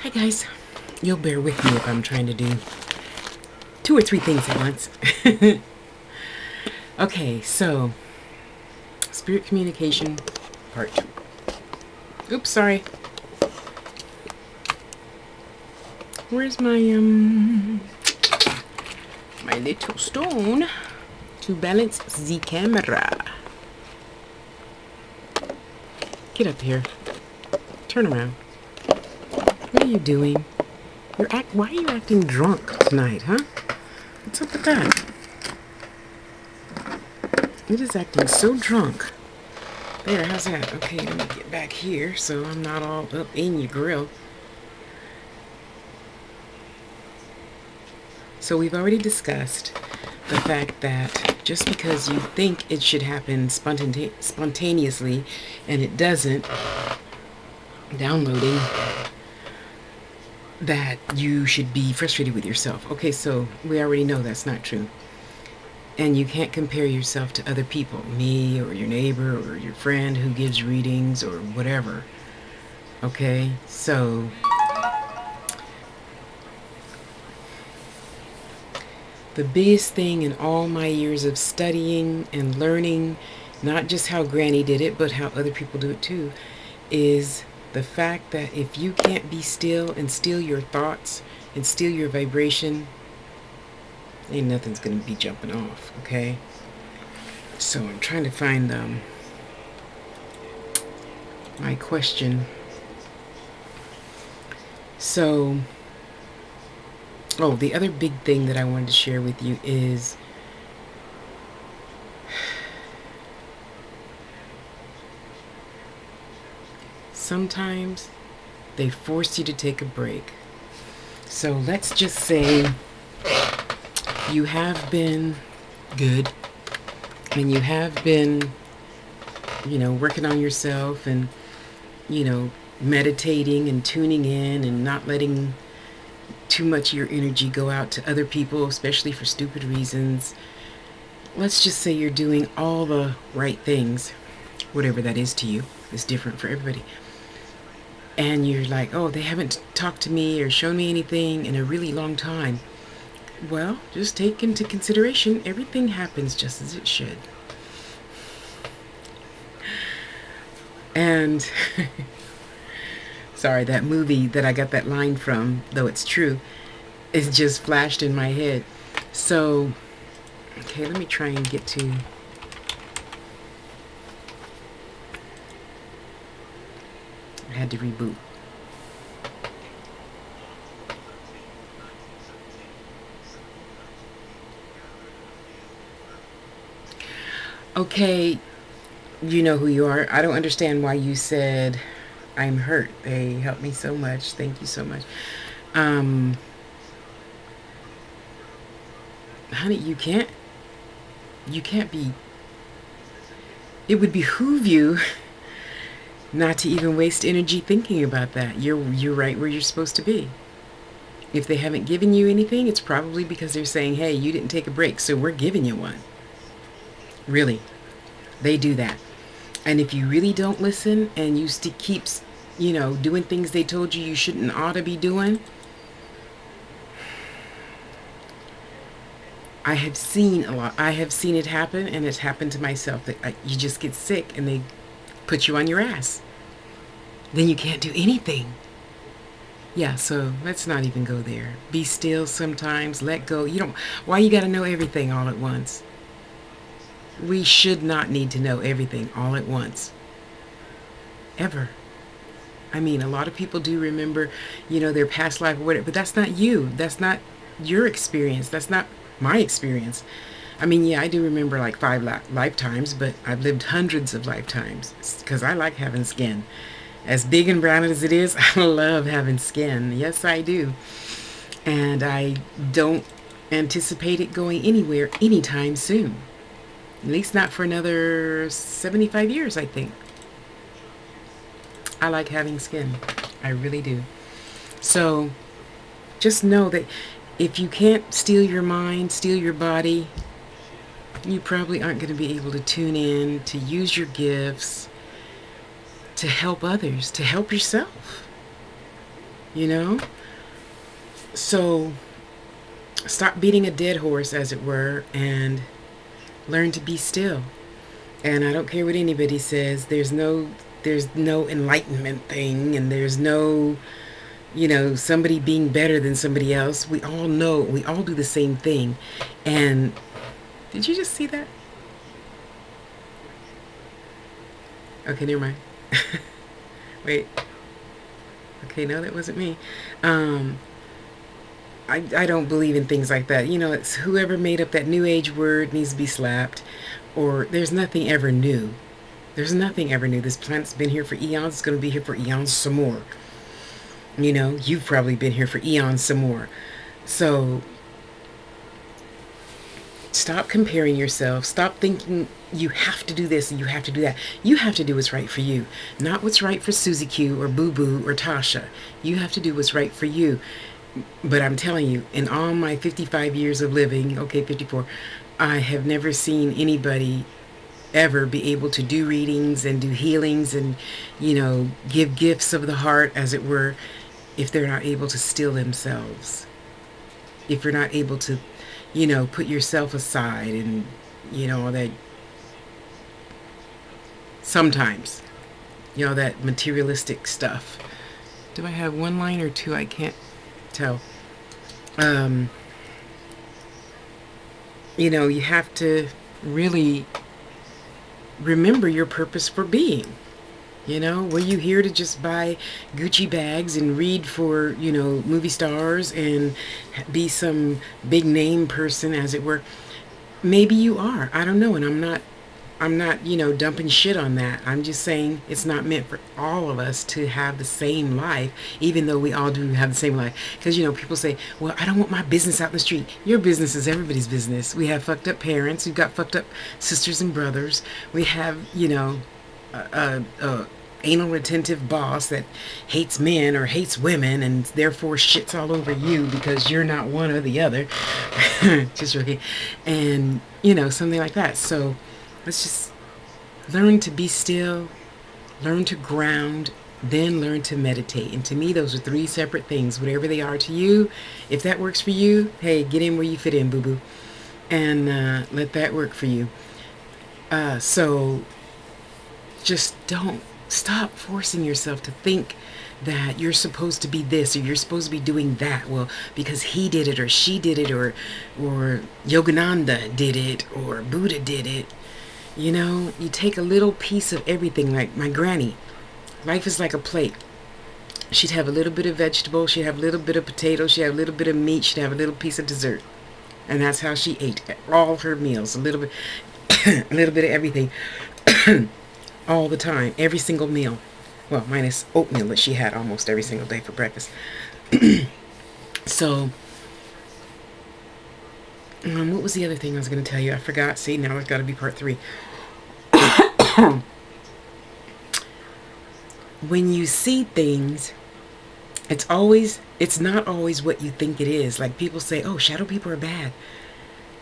Hi guys, you'll bear with me if I'm trying to do 2 or 3 things at once. Okay, so spirit communication part 2. Oops, sorry. Where's my my little stone to balance the camera? Get up here. Turn around. What are you doing? Why are you acting drunk tonight, huh? What's up with that? It is acting so drunk. There, how's that? Okay, let me get back here so I'm not all up in your grill. So we've already discussed the fact that just because you think it should happen spontaneously and it doesn't, downloading, that you should be frustrated with yourself. Okay, so we already know that's not true. And you can't compare yourself to other people, me or your neighbor or your friend who gives readings or whatever. Okay, so the biggest thing in all my years of studying and learning, not just how Granny did it, but how other people do it too, is the fact that if you can't be still and still your thoughts and still your vibration, ain't nothing's gonna be jumping off, okay? So I'm trying to find my question. So, oh, the other big thing that I wanted to share with you is sometimes they force you to take a break. So let's just say you have been good and you have been, working on yourself and, meditating and tuning in and not letting too much of your energy go out to other people, especially for stupid reasons. Let's just say you're doing all the right things, whatever that is to you. It's different for everybody. And you're like, oh, they haven't talked to me or shown me anything in a really long time. Well, just take into consideration everything happens just as it should. And sorry, that movie that I got that line from, though it's true, is just flashed in my head. So, okay, let me try and get to... I had to reboot. Okay, you know who you are. I don't understand why you said I'm hurt. They helped me so much. Thank you so much. Honey, you can't be... It would behoove you not to even waste energy thinking about that. You're right where you're supposed to be. If they haven't given you anything, it's probably because they're saying, hey, you didn't take a break, so we're giving you one. Really, they do that. And if you really don't listen and you keep, doing things they told you shouldn't ought to be doing, I have seen a lot. I have seen it happen, and it's happened to myself. That you just get sick and they put you on your ass. Then you can't do anything. Yeah, so let's not even go there. Be still sometimes. Let go. Why you got to know everything all at once? We should not need to know everything all at once. Ever. I mean, a lot of people do remember, their past life or whatever, but that's not you. That's not your experience. That's not my experience. I mean, yeah, I do remember like 5 lifetimes, but I've lived hundreds of lifetimes because I like having skin. As big and brown as it is, I love having skin. Yes, I do. And I don't anticipate it going anywhere anytime soon. At least not for another 75 years, I think. I like having skin. I really do. So just know that if you can't steal your mind, steal your body, you probably aren't going to be able to tune in, to use your gifts, to help others, to help yourself. you know? So stop beating a dead horse, as it were, and learn to be still. And I don't care what anybody says. There's no enlightenment thing, and there's no, somebody being better than somebody else. We all know, we all do the same thing. And did you just see that? Okay, never mind. Wait. Okay, no, that wasn't me. Um, I don't believe in things like that. It's whoever made up that new age word needs to be slapped. Or there's nothing ever new. There's nothing ever new. This planet's been here for eons. It's going to be here for eons some more. You've probably been here for eons some more. So stop comparing yourself. Stop thinking you have to do this and you have to do that. You have to do what's right for you, not what's right for Susie Q or Boo Boo or Tasha. You have to do what's right for you. But I'm telling you, in all my 55 years of living, okay, 54, I have never seen anybody ever be able to do readings and do healings and, give gifts of the heart, as it were, if they're not able to still themselves. If you're not able to, put yourself aside and, all that, sometimes, that materialistic stuff. Do I have one line or two? I can't tell. Um, you have to really remember your purpose for being. Were you here to just buy Gucci bags and read for, movie stars and be some big name person, as it were? Maybe you are. I don't know. And I'm not, dumping shit on that. I'm just saying it's not meant for all of us to have the same life, even though we all do have the same life. Because, people say, well, I don't want my business out in the street. Your business is everybody's business. We have fucked up parents. We've got fucked up sisters and brothers. We have, a anal retentive boss that hates men or hates women and therefore shits all over you because you're not one or the other. Just joking. And, something like that. So let's just learn to be still, learn to ground, then learn to meditate. And to me, those are three separate things, whatever they are to you. If that works for you, hey, get in where you fit in, boo-boo. And let that work for you. So just don't stop forcing yourself to think that you're supposed to be this or you're supposed to be doing that. Well, because he did it or she did it or Yogananda did it or Buddha did it. You take a little piece of everything. Like my granny, life is like a plate. She'd have a little bit of vegetable, she'd have a little bit of potato, she'd have a little bit of meat, she'd have a little piece of dessert. And that's how she ate all her meals. A little bit a little bit of everything. All the time, every single meal. Well, minus oatmeal that she had almost every single day for breakfast. So, what was the other thing I was going to tell you? I forgot. See, now it's got to be part 3. When you see things, it's not always what you think it is. Like people say, oh, shadow people are bad.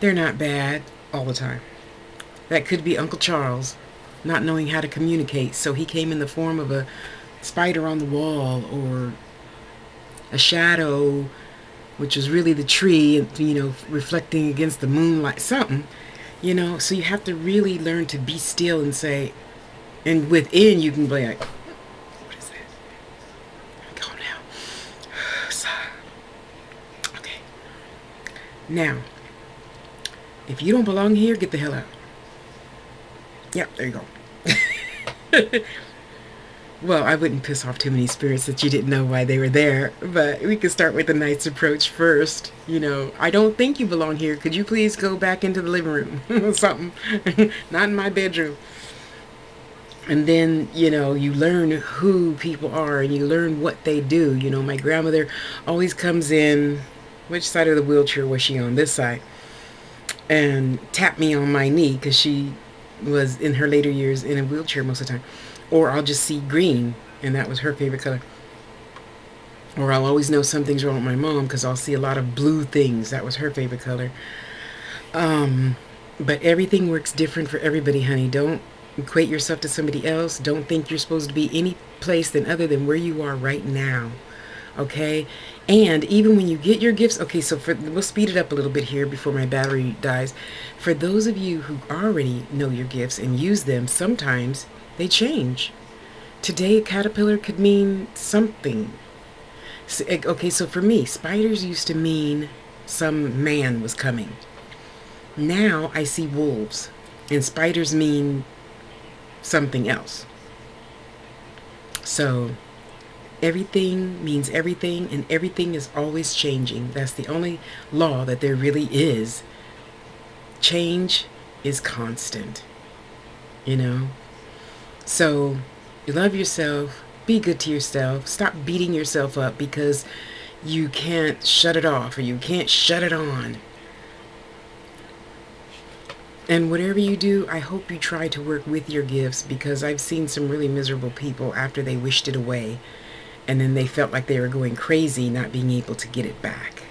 They're not bad all the time. That could be Uncle Charles not knowing how to communicate, so he came in the form of a spider on the wall or a shadow, which was really the tree, reflecting against the moonlight, something, so you have to really learn to be still and say, and within you can be like, what is that? Calm down. Okay. Now, if you don't belong here, get the hell out. Yep, there you go. Well, I wouldn't piss off too many spirits that you didn't know why they were there, but we could start with a nice approach first. I don't think you belong here. Could you please go back into the living room? Something. Not in my bedroom. And then, you learn who people are and you learn what they do. My grandmother always comes in, which side of the wheelchair was she on? This side. And tap me on my knee because she was in her later years in a wheelchair most of the time. Or I'll just see green, and that was her favorite color. Or I'll always know something's wrong with my mom because I'll see a lot of blue things. That was her favorite color. But everything works different for everybody, honey. Don't equate yourself to somebody else. Don't think you're supposed to be any place than other than where you are right now. Okay? And even when you get your gifts, okay, so we'll speed it up a little bit here before my battery dies. For those of you who already know your gifts and use them, sometimes they change. Today, a caterpillar could mean something. Okay, so for me, spiders used to mean some man was coming. Now I see wolves, and spiders mean something else. So everything means everything, and everything is always changing. That's the only law that there really is. Change is constant, you know? So love yourself, be good to yourself, stop beating yourself up because you can't shut it off or you can't shut it on. And whatever you do, I hope you try to work with your gifts, because I've seen some really miserable people after they wished it away, and then they felt like they were going crazy not being able to get it back.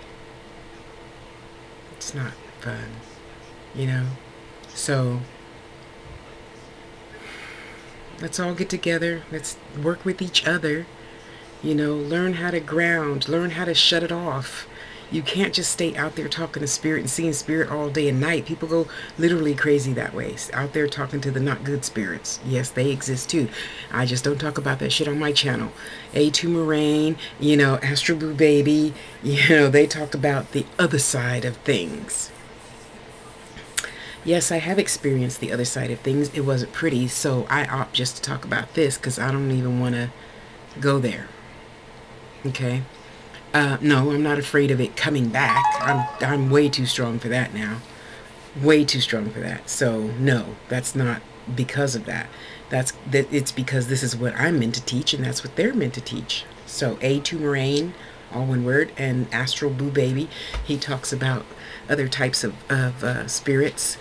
It's not fun, you know? So let's all get together. Let's work with each other. You know, learn how to ground, learn how to shut it off. You can't just stay out there talking to spirit and seeing spirit all day and night. People go literally crazy that way. Out there talking to the not good spirits. Yes, they exist too. I just don't talk about that shit on my channel. A2 Moraine, you know, Astral Blue Baby, you know, they talk about the other side of things. Yes, I have experienced the other side of things. It wasn't pretty, so I opt just to talk about this because I don't even want to go there. Okay? No, I'm not afraid of it coming back. I'm way too strong for that now. Way too strong for that. So no, that's not because of that. It's because this is what I'm meant to teach, and that's what they're meant to teach. So A2 Moraine, all one word, and Astral Blue Baby, he talks about other types of spirits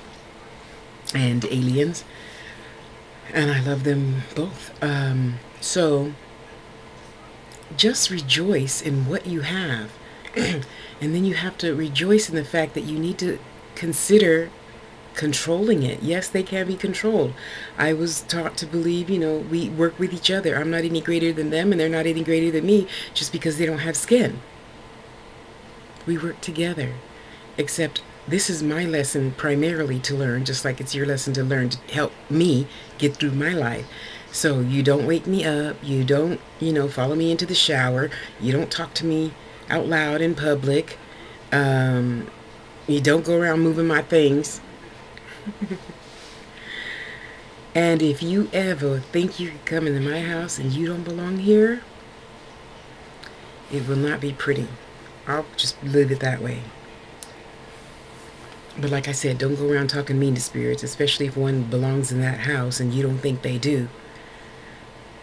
and aliens, and I love them both. So just rejoice in what you have. And then you have to rejoice in the fact that you need to consider controlling it. Yes, they can be controlled. I was taught to believe, you know, we work with each other. I'm not any greater than them, and they're not any greater than me just because they don't have skin. We work together. Except this is my lesson primarily to learn, just like it's your lesson to learn to help me get through my life. So you don't wake me up, you don't, you know, follow me into the shower, you don't talk to me out loud in public, you don't go around moving my things. And if you ever think you can come into my house and you don't belong here, it will not be pretty. I'll just leave it that way. But like I said, don't go around talking mean to spirits, especially if one belongs in that house and you don't think they do.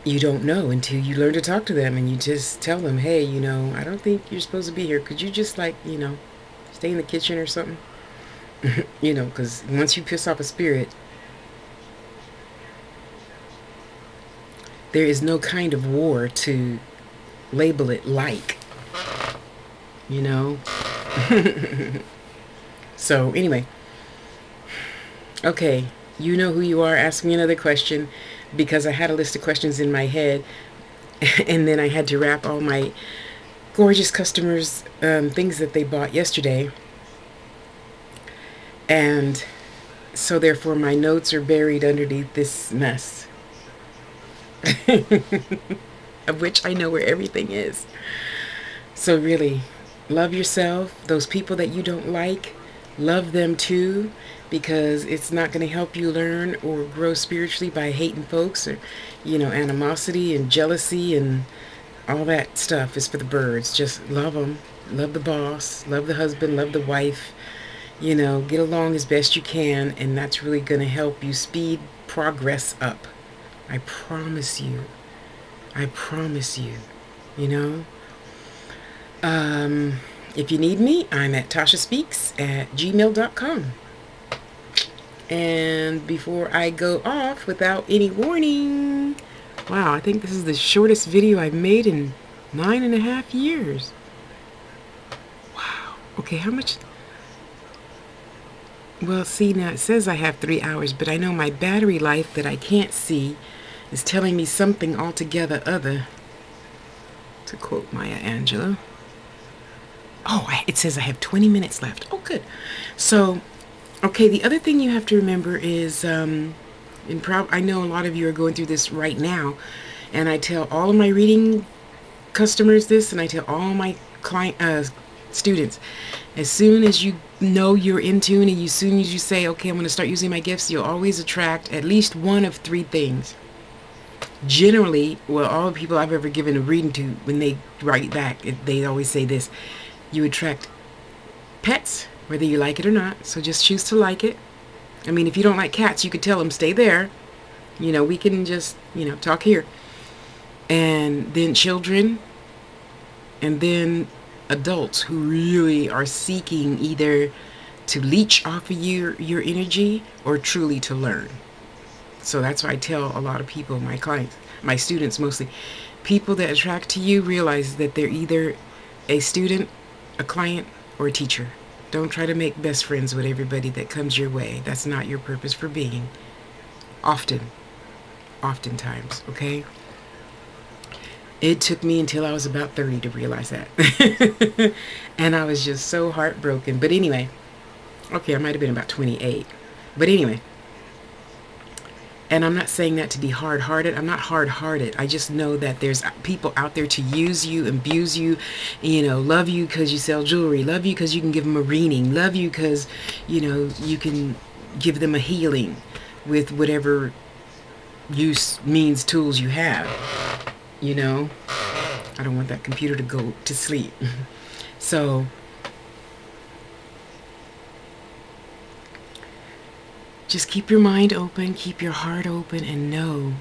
You don't know until you learn to talk to them, and you just tell them, hey, you know, I don't think you're supposed to be here. Could you just, like, you know, stay in the kitchen or something? You know, because once you piss off a spirit, there is no kind of war to label it like, you know? So anyway, okay, you know who you are. Ask me another question, because I had a list of questions in my head, and then I had to wrap all my gorgeous customers' things that they bought yesterday, and so therefore my notes are buried underneath this mess, of which I know where everything is. So really, love yourself. Those people that you don't like, love them too, because it's not going to help you learn or grow spiritually by hating folks, or, you know, animosity and jealousy and all that stuff is for the birds. Just love them. Love the boss. Love the husband. Love the wife. You know, get along as best you can, and that's really going to help you speed progress up. I promise you. I promise you. You know? If you need me, I'm at tashaspeaks@gmail.com. And before I go off without any warning, wow, I think this is the shortest video I've made in 9.5 years. Wow. Okay, how much? Well, see, now it says I have 3 hours, but I know my battery life that I can't see is telling me something altogether other. to quote Maya Angelou. Oh, it says I have 20 minutes left. Oh, good. So, okay, the other thing you have to remember is, I know a lot of you are going through this right now, and I tell all of my reading customers this, and I tell all my students, as soon as you know you're in tune, and as soon as you say, okay, I'm going to start using my gifts, you'll always attract at least one of three things. Generally, well, all the people I've ever given a reading to, when they write back, they always say this: you attract pets, whether you like it or not, so just choose to like it. I mean, if you don't like cats, you could tell them, stay there. We can just, talk here. And then children, and then adults who really are seeking either to leech off of your energy or truly to learn. So that's why I tell a lot of people, my clients, my students mostly, people that attract to you realize that they're either a student, a client, or a teacher. Don't try to make best friends with everybody that comes your way. That's not your purpose for being. Oftentimes, okay? It took me until I was about 30 to realize that. And I was just so heartbroken. But anyway, okay, I might have been about 28. But anyway, and I'm not saying that to be hard-hearted. I'm not hard-hearted. I just know that there's people out there to use you, abuse you, love you because you sell jewelry, love you because you can give them a reading, love you because, you can give them a healing with whatever use, means, tools you have. I don't want that computer to go to sleep. So, just keep your mind open, keep your heart open, and know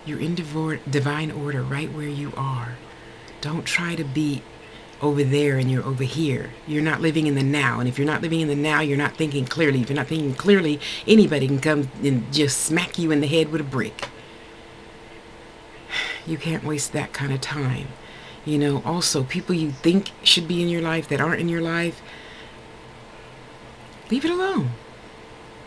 you're in divine order right where you are. Don't try to be over there and you're over here. You're not living in the now. And if you're not living in the now, you're not thinking clearly. If you're not thinking clearly, anybody can come and just smack you in the head with a brick. You can't waste that kind of time. Also, people you think should be in your life that aren't in your life, leave it alone.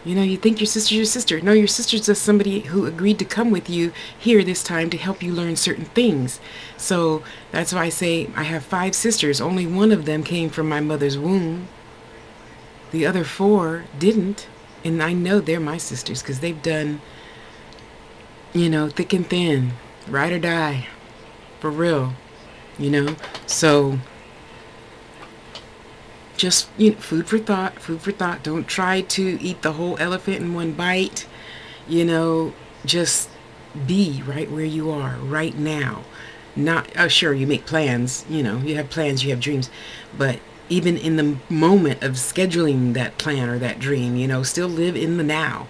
You think your sister's your sister. No, your sister's just somebody who agreed to come with you here this time to help you learn certain things. So that's why I say I have 5 sisters. Only one of them came from my mother's womb. The other 4 didn't. And I know they're my sisters because they've done, thick and thin, ride or die, for real, So just food for thought. Don't try to eat the whole elephant in one bite. Just be right where you are right now. Not sure, you make plans, you have plans, you have dreams, but even in the moment of scheduling that plan or that dream, still live in the now.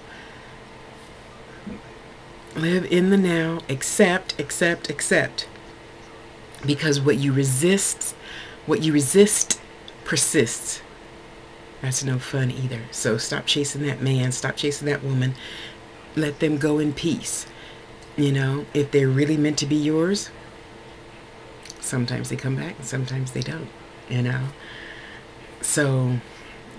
Live in the now. Accept. Because what you resist persists. That's no fun either. So stop chasing that man, stop chasing that woman. Let them go in peace. If they're really meant to be yours, sometimes they come back and sometimes they don't, So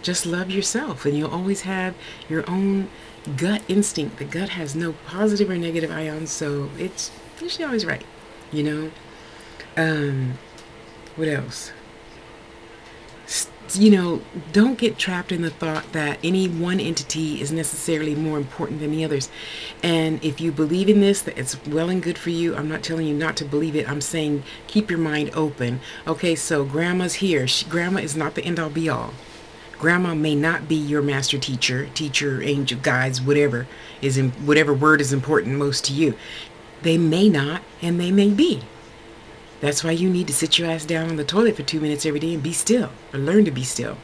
just love yourself, and you'll always have your own gut instinct. The gut has no positive or negative ions, so it's usually always right, What else? Don't get trapped in the thought that any one entity is necessarily more important than the others. And if you believe in this, that it's well and good for you. I'm not telling you not to believe it. I'm saying keep your mind open. Okay, so grandma's here. Grandma is not the end-all be-all. Grandma may not be your master teacher, angel, guides, whatever word is important most to you. They may not, and they may be. That's why you need to sit your ass down on the toilet for 2 minutes every day and be still, or learn to be still.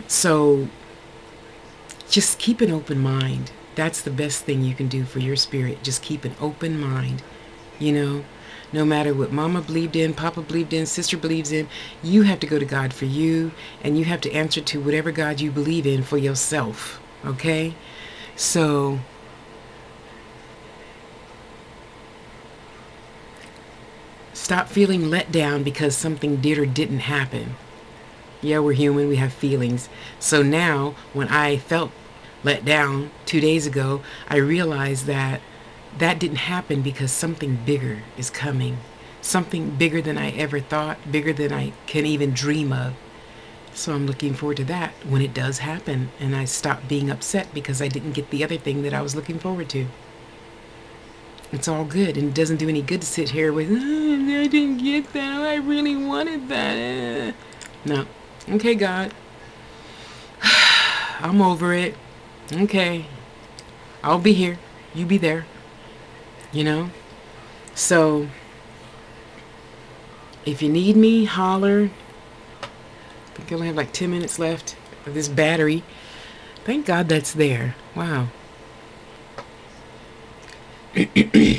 So just keep an open mind. That's the best thing you can do for your spirit. Just keep an open mind. No matter what mama believed in, papa believed in, sister believes in, you have to go to God for you, and you have to answer to whatever God you believe in for yourself. Okay? So stop feeling let down because something did or didn't happen. Yeah, we're human. We have feelings. So now, when I felt let down 2 days ago, I realized that that didn't happen because something bigger is coming. Something bigger than I ever thought, bigger than I can even dream of. So I'm looking forward to that when it does happen, and I stop being upset because I didn't get the other thing that I was looking forward to. It's all good, and it doesn't do any good to sit here with, oh, I didn't get that, oh, I really wanted that. No. Okay, God. I'm over it. Okay. I'll be here. You be there. You know? So, if you need me, holler. I think I only have like 10 minutes left of this battery. Thank God that's there. Wow.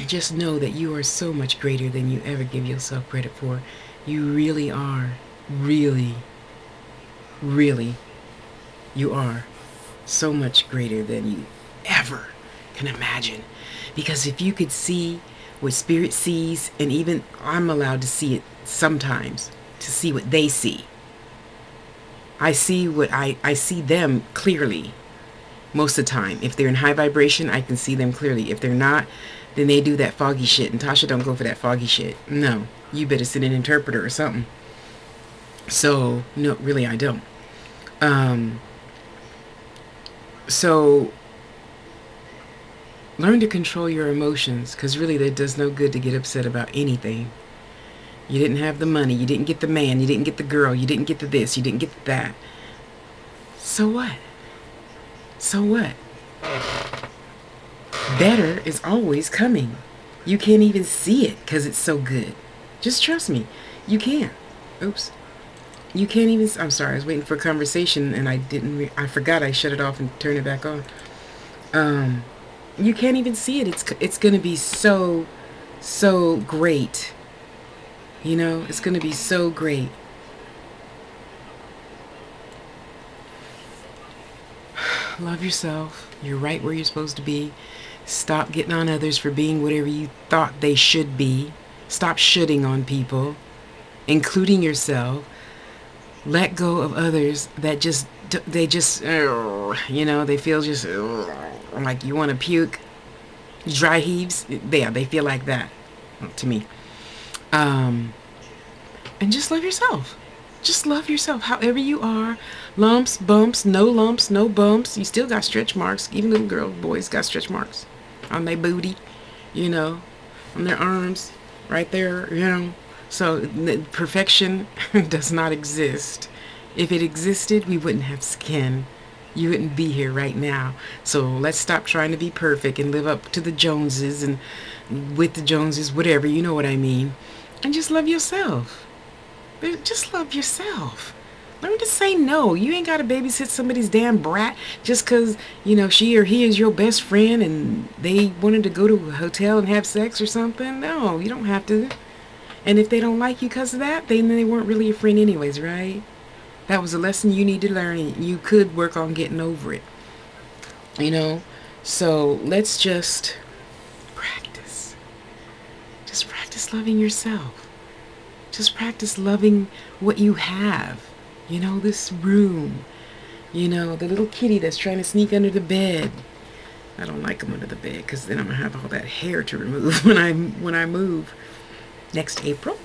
Just know that you are so much greater than you ever give yourself credit for. You really are. Really. Really. You are so much greater than you ever can imagine. Because if you could see what Spirit sees, and even I'm allowed to see it sometimes, to see what they see. I see what I see them clearly most of the time. If they're in high vibration, I can see them clearly. If they're not, then they do that foggy shit. And Tasha don't go for that foggy shit. No, you better send an interpreter or something. So, no, really I don't. So, learn to control your emotions, because really that does no good to get upset about anything. You didn't have the money, you didn't get the man, you didn't get the girl, you didn't get the this, you didn't get the that. So what? So what? Better is always coming. You can't even see it because it's so good. Just trust me. You can't. Oops. You can't even... I'm sorry, I was waiting for a conversation and I didn't... I forgot I shut it off and turned it back on. You can't even see it. It's going to be so great. You know, it's going to be so great. Love yourself. You're right where you're supposed to be. Stop getting on others for being whatever you thought they should be. Stop shoulding on people, including yourself. Let go of others that they feel just like you want to puke. Dry heaves. Yeah, they feel like that to me. And just love yourself. Just love yourself however you are. Lumps, bumps, no bumps. You still got stretch marks. Even little girls, boys got stretch marks on their booty, on their arms, right there, So perfection does not exist. If it existed, we wouldn't have skin. You wouldn't be here right now. So let's stop trying to be perfect and live up to the Joneses and with the Joneses, whatever, you know what I mean. And just love yourself. Just love yourself. Learn to say no. You ain't got to babysit somebody's damn brat just because, she or he is your best friend and they wanted to go to a hotel and have sex or something. No, you don't have to. And if they don't like you because of that, then they weren't really your friend anyways, right? That was a lesson you need to learn, and you could work on getting over it. So let's just practice. Just practice loving yourself. Just practice loving what you have. This room. The little kitty that's trying to sneak under the bed. I don't like them under the bed because then I'm going to have all that hair to remove when I move next April.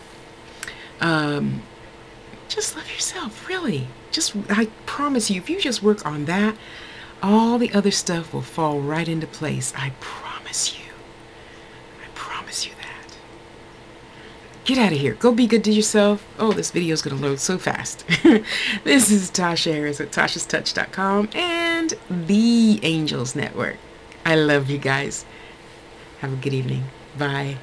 Just love yourself, really. I promise you, if you just work on that, all the other stuff will fall right into place. I promise you. I promise you that. Get out of here. Go be good to yourself. Oh, this video is going to load so fast. This is Tasha Harris at tashastouch.com and the Angels Network. I love you guys. Have a good evening. Bye.